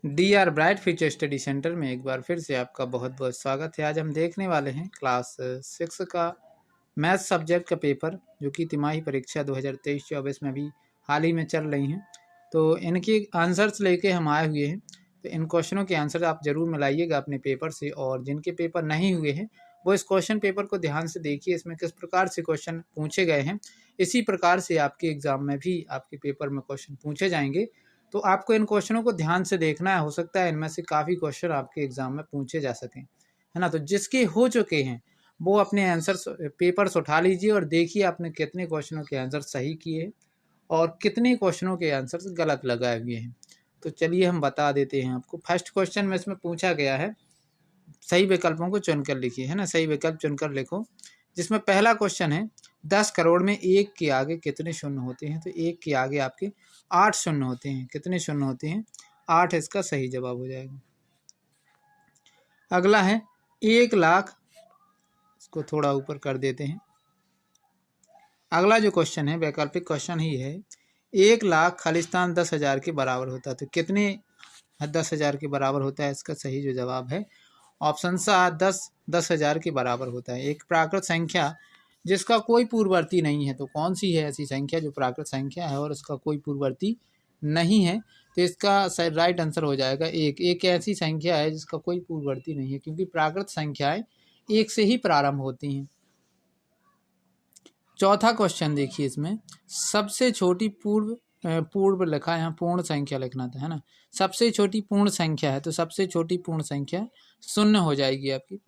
D R bright future study centre में एक बार फिर से आपका बहुत बहुत स्वागत है। आज हम देखने वाले हैं क्लास 6 का मैथ सब्जेक्ट का पेपर, जो कि तिमाही परीक्षा 2023-24 में भी हाल ही में चल रही हैं। तो इनके आंसर्स लेके हम आए हुए हैं। तो इन क्वेश्चनों के आंसर आप ज़रूर मिलाइएगा अपने पेपर से, और जिनके पेपर नहीं हुए हैं वो इस क्वेश्चन पेपर को ध्यान से देखिए। इसमें किस प्रकार से क्वेश्चन पूछे गए हैं, इसी प्रकार से आपके एग्ज़ाम में भी आपके पेपर में क्वेश्चन पूछे जाएंगे। तो आपको इन क्वेश्चनों को ध्यान से देखना है। हो सकता है इनमें से काफ़ी क्वेश्चन आपके एग्जाम में पूछे जा सकें, है ना। तो जिसके हो चुके हैं वो अपने आंसर्स पेपर्स उठा लीजिए और देखिए आपने कितने क्वेश्चनों के आंसर सही किए हैं और कितने क्वेश्चनों के आंसर्स गलत लगाए हुए हैं। तो चलिए हम बता देते हैं आपको। फर्स्ट क्वेश्चन में इसमें पूछा गया है, सही विकल्पों को चुनकर लिखिए, है ना। सही विकल्प चुनकर लिखो। जिसमें पहला क्वेश्चन है 10 करोड़ में 1 के आगे कितने शून्य होते हैं। तो 1 के आगे आपके 8 शून्य होते हैं। कितने शून्य होते हैं? 8 इसका सही जवाब हो जाएगा। अगला है 1 लाख, इसको थोड़ा ऊपर कर देते हैं। अगला जो क्वेश्चन है वैकल्पिक क्वेश्चन ही है, 1 लाख खालिस्तान 10,000 के बराबर होता है। तो कितने 10,000 के बराबर होता है? इसका सही जो जवाब है ऑप्शन सा 10,000 के बराबर होता है। एक प्राकृत संख्या जिसका कोई पूर्ववर्ती नहीं है, तो कौन सी है ऐसी संख्या जो प्राकृत संख्या है और उसका कोई पूर्ववर्ती नहीं है? तो इसका राइट आंसर हो जाएगा एक ऐसी संख्या है जिसका कोई पूर्ववर्ती नहीं है, क्योंकि प्राकृत संख्याएं एक से ही प्रारंभ होती हैं। चौथा क्वेश्चन देखिए, इसमें सबसे छोटी पूर्व लिखा है, यहाँ पूर्ण संख्या लिखना था, है ना। सबसे छोटी पूर्ण संख्या है, तो सबसे छोटी पूर्ण संख्या 0 हो जाएगी आपकी।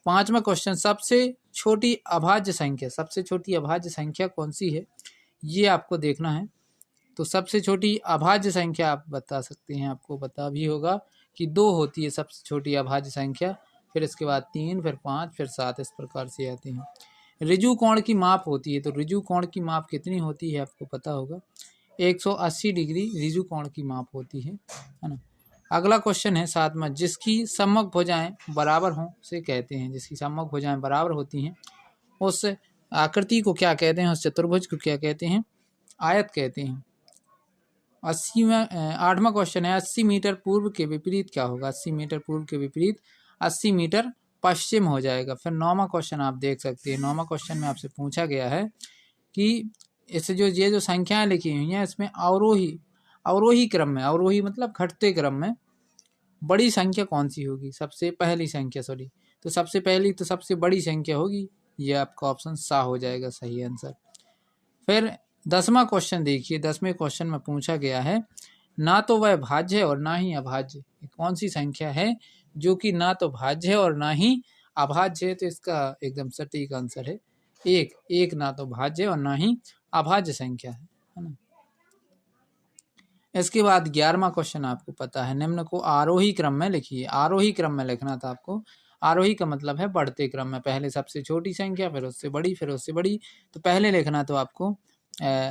पांचवा क्वेश्चन, सबसे छोटी अभाज्य संख्या, सबसे छोटी अभाज्य संख्या कौन सी है, ये आपको देखना है। तो सबसे छोटी अभाज्य संख्या आप बता सकते हैं, आपको पता भी होगा कि 2 होती है सबसे छोटी अभाज्य संख्या, फिर इसके बाद 3, फिर 5, फिर 7, इस प्रकार से आती हैं। ऋजु कोण की माप होती है, तो ऋजु कोण की माप कितनी होती है आपको पता होगा, 180 डिग्री ऋजु कोण की माप होती है ना। अगला क्वेश्चन है 7वां, जिसकी सम्मुख भुजाएं बराबर हों उसे कहते हैं। जिसकी सम्मुख भुजाएं बराबर होती हैं उस आकृति को क्या कहते हैं? उस चतुर्भुज को क्या कहते हैं? आयत कहते हैं। 8वां क्वेश्चन है, 80 मीटर पूर्व के विपरीत क्या होगा? 80 मीटर पूर्व के विपरीत 80 मीटर पश्चिम हो जाएगा। फिर 9वां क्वेश्चन आप देख सकते हैं। 9वां क्वेश्चन में आपसे पूछा गया है कि इससे ये जो संख्याएं लिखी हुई हैं इसमें अवरोही क्रम में, अवरोही मतलब घटते क्रम में बड़ी संख्या कौन सी होगी? सबसे पहली संख्या, सॉरी, तो सबसे पहली तो सबसे बड़ी संख्या होगी, ये आपका ऑप्शन सा हो जाएगा सही आंसर। फिर 10वां क्वेश्चन देखिए। 10वें क्वेश्चन में पूछा गया है, ना तो वह भाज्य है और ना ही अभाज्य, कौन सी संख्या है जो कि ना तो भाज्य है और ना ही अभाज्य है? तो इसका एकदम सटीक आंसर है एक ना तो भाज्य और ना ही अभाज्य संख्या है ना। इसके बाद 11वां क्वेश्चन आपको पता है, निम्न को आरोही क्रम में लिखिए। आरोही क्रम में लिखना था आपको। आरोही का मतलब है बढ़ते क्रम में, पहले सबसे छोटी संख्या, फिर उससे बड़ी, फिर उससे बड़ी। तो पहले लिखना तो आपको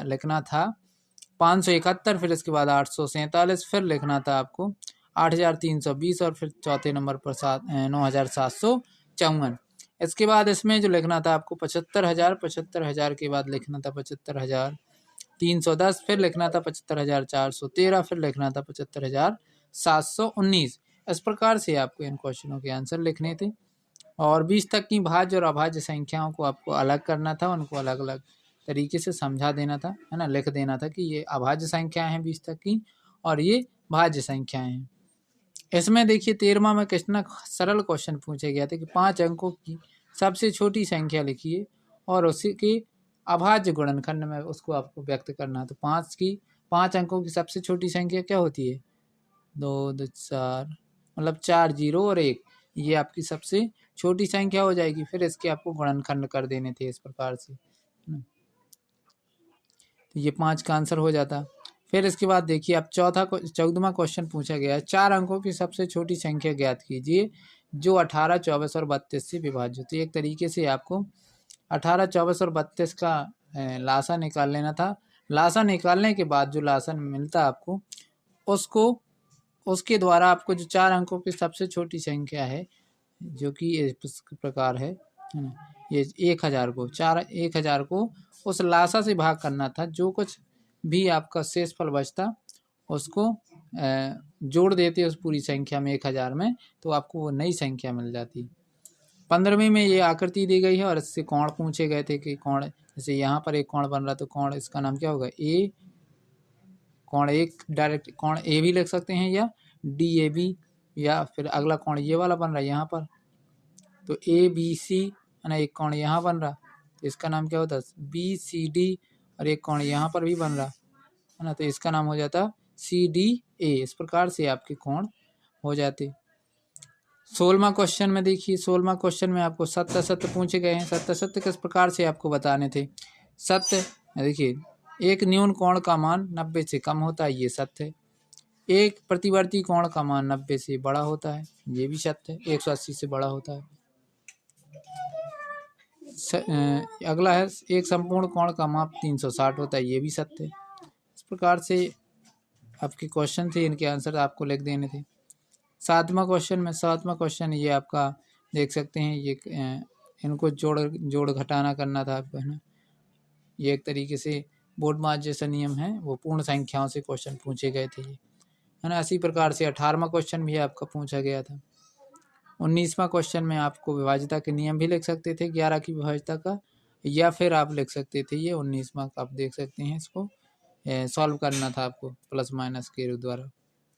लिखना था 571, फिर इसके बाद 847, फिर लिखना था आपको 8320 और फिर चौथे नंबर पर 9754। इसके बाद इसमें जो लिखना था आपको 75,000, 75,000 के बाद लिखना था 75,310, फिर लिखना था 75,413, फिर लिखना था 75,719। इस प्रकार से आपको इन क्वेश्चनों के आंसर लिखने थे। और 20 तक की भाज्य और अभाज्य संख्याओं को आपको अलग करना था, उनको अलग अलग तरीके से समझा देना था, है ना। लिख देना था कि ये अभाज्य संख्याएं हैं 20 तक की और ये भाज्य संख्याएं हैं। इसमें देखिए 13वां में कितना सरल क्वेश्चन पूछा गया था कि 5 अंकों की सबसे छोटी संख्या लिखिए और उसी के अभाज्य गुणनखंड में उसको आपको व्यक्त करना। तो 5 अंकों की सबसे छोटी संख्या क्या होती है? 2, 2, 4, मतलब 4 जीरो और 1, ये आपकी सबसे छोटी संख्या हो जाएगी। फिर इसके आपको गुणनखंड कर देने थे इस प्रकार से, तो ये 5 का आंसर हो जाता। फिर इसके बाद देखिए आप 14वां क्वेश्चन पूछा गया है, 4 अंकों की सबसे छोटी संख्या ज्ञात कीजिए जो 18, 24 और 32 से विभाज्य। तो एक तरीके से आपको 18, 24 और 32 का लासा निकाल लेना था। लासा निकालने के बाद जो लासा मिलता आपको उसके द्वारा आपको जो 4 अंकों की सबसे छोटी संख्या है जो कि इस प्रकार है ना, ये 1000 को उस लासा से भाग करना था। जो कुछ भी आपका शेष फल बचता उसको जोड़ देते उस पूरी संख्या में 1000 में, तो आपको वो नई संख्या मिल जाती। 15वीं में ये आकृति दी गई है और इससे कोण पूछे गए थे कि कोण, जैसे यहाँ पर एक कोण बन रहा, तो कोण इसका नाम क्या होगा, ए। कोण एक डायरेक्ट कोण ए भी लिख सकते हैं या DAB, या फिर अगला कोण ये वाला बन रहा है यहाँ पर, तो ABC है ना, एक कोण यहाँ बन रहा, तो इसका नाम क्या होता है BCD, और एक कोण यहाँ पर भी बन रहा है ना, तो इसका नाम हो जाता CDA। इस प्रकार से आपके कोण हो जाते। 16वां क्वेश्चन में देखिए, 16वां क्वेश्चन में आपको सत्य सत्य पूछे गए हैं। सत्य सत्य किस प्रकार से आपको बताने थे। सत्य देखिए, एक न्यून कोण का मान 90 से कम होता है, ये सत्य है। एक प्रतिवर्ती कोण का मान 90 से बड़ा होता है, ये भी सत्य है। 180 से बड़ा होता है। अगला है एक संपूर्ण कोण का माप 360 होता है, ये भी सत्य है। इस प्रकार से आपके क्वेश्चन थे, इनके आंसर आपको लिख देने थे। 7वां क्वेश्चन ये आपका देख सकते हैं, ये इनको जोड़ घटाना करना था आपको, है ना। ये एक तरीके से बोर्ड मार्क जैसा नियम है, वो पूर्ण संख्याओं से क्वेश्चन पूछे गए थे ये, है ना। इसी प्रकार से 18वां क्वेश्चन भी आपका पूछा गया था। 19वां क्वेश्चन में आपको विभाज्यता के नियम भी लिख सकते थे, 11 की विभाज्यता का, या फिर आप लिख सकते थे ये 19वां का, आप देख सकते हैं, इसको सॉल्व करना था आपको प्लस माइनस के द्वारा,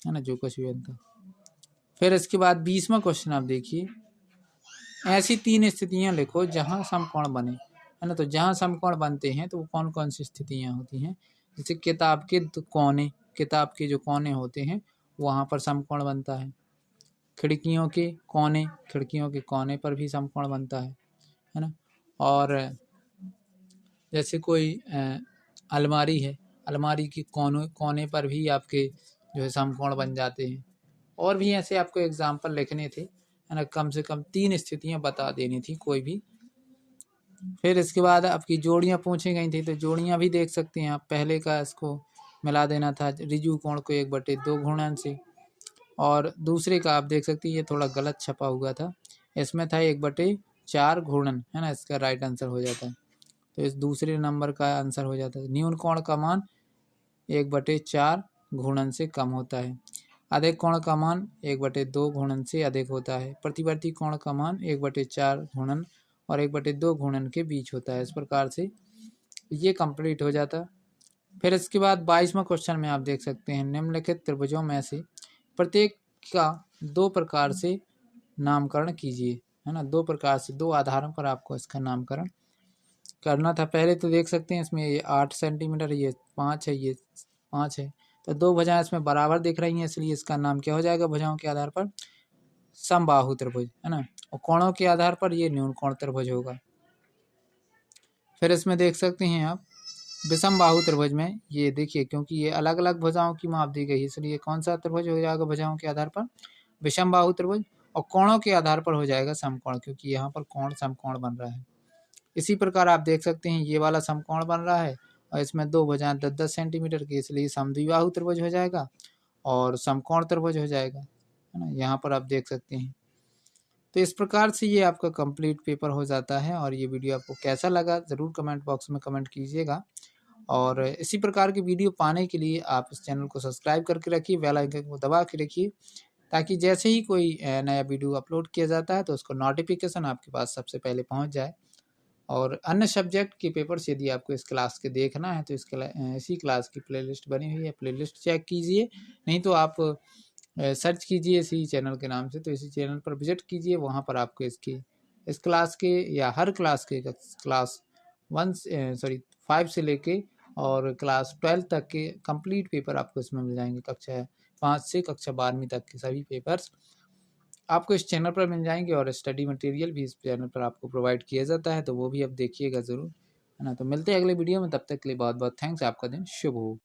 है ना, जो कुछ भी बनता। फिर इसके बाद 20वां क्वेश्चन आप देखिए, ऐसी 3 स्थितियां लिखो जहां समकोण बने, है ना। तो जहां समकोण बनते हैं तो वो कौन कौन सी स्थितियां होती हैं। जैसे किताब के कोने, किताब के जो कोने होते हैं वहां पर समकोण बनता है। खिड़कियों के कोने, खिड़कियों के कोने पर भी समकोण बनता है ना। और जैसे कोई अलमारी है, अलमारी की कोने पर भी आपके जो है समकोण बन जाते हैं। और भी ऐसे आपको एग्जाम्पल लिखने थे, है ना। कम से कम 3 स्थितियां बता देनी थी कोई भी। फिर इसके बाद आपकी जोड़ियां पूछी गई थी, तो जोड़ियां भी देख सकते हैं आप। पहले का इसको मिला देना था रिजु कोण को 1/2 घूर्णन से, और दूसरे का आप देख सकते हैं ये थोड़ा गलत छपा हुआ था, इसमें था 1/4 घूर्णन, है ना। इसका राइट आंसर हो जाता है, तो इस दूसरे नंबर का आंसर हो जाता है। न्यून कोण का मान 1/4 घूर्णन से कम होता है। अधिक कोण का मान 1/2 घूर्णन से अधिक होता है। प्रतिवर्ती कोण का मान 1/4 घूर्णन और 1/2 घूर्णन के बीच होता है। इस प्रकार से ये कंप्लीट हो जाता है। फिर इसके बाद 22वां क्वेश्चन में आप देख सकते हैं, निम्नलिखित त्रिभुजों में से प्रत्येक का 2 प्रकार से नामकरण कीजिए, है ना। 2 प्रकार से, 2 आधारों पर आपको इसका नामकरण करना था। पहले तो देख सकते हैं इसमें ये 8 सेंटीमीटर, ये 5 है, ये 5 है, तो 2 भुजाएं इसमें बराबर दिख रही हैं, इसलिए इसका नाम क्या हो जाएगा भुजाओं के आधार पर, समबाहु त्रिभुज, है ना। और कोणों के आधार पर ये न्यून कोण त्रिभुज होगा। फिर इसमें देख सकते हैं आप विषम बाहु त्रिभुज में, ये देखिए क्योंकि ये अलग अलग भुजाओं की माप दी गई है, इसलिए कौन सा त्रिभुज हो जाएगा भुजाओं के आधार पर, विषम बाहु त्रिभुज। और कोणों के आधार पर हो जाएगा समकोण, क्योंकि यहाँ पर कोण समकोण बन रहा है। इसी प्रकार आप देख सकते हैं ये वाला समकोण बन रहा है और इसमें 2 भुजाएं 10-10 सेंटीमीटर की, इसलिए समद्विबाहु त्रिभुज हो जाएगा और समकोण त्रिभुज हो जाएगा, है ना। यहाँ पर आप देख सकते हैं। तो इस प्रकार से ये आपका कंप्लीट पेपर हो जाता है। और ये वीडियो आपको कैसा लगा ज़रूर कमेंट बॉक्स में कमेंट कीजिएगा। और इसी प्रकार की वीडियो पाने के लिए आप इस चैनल को सब्सक्राइब करके रखिए, बेल आइकन को दबा के रखिए, ताकि जैसे ही कोई नया वीडियो अपलोड किया जाता है तो उसको नोटिफिकेशन आपके पास सबसे पहले पहुंच जाए। और अन्य सब्जेक्ट के पेपर्स यदि आपको इस क्लास के देखना है तो इसी क्लास की प्लेलिस्ट बनी हुई है, प्लेलिस्ट चेक कीजिए। नहीं तो आप सर्च कीजिए इसी चैनल के नाम से, तो इसी चैनल पर विजिट कीजिए, वहाँ पर आपको इस क्लास के या हर क्लास के क्लास 5 से लेके और क्लास 12 तक के कंप्लीट पेपर आपको इसमें मिल जाएंगे। कक्षा 5 से कक्षा 12वीं तक के सभी पेपर्स आपको इस चैनल पर मिल जाएंगे और स्टडी मटेरियल भी इस चैनल पर आपको प्रोवाइड किया जाता है, तो वो भी आप देखिएगा ज़रूर, है ना। तो मिलते हैं अगले वीडियो में, तब तक के लिए बहुत बहुत थैंक्स। आपका दिन शुभ हो।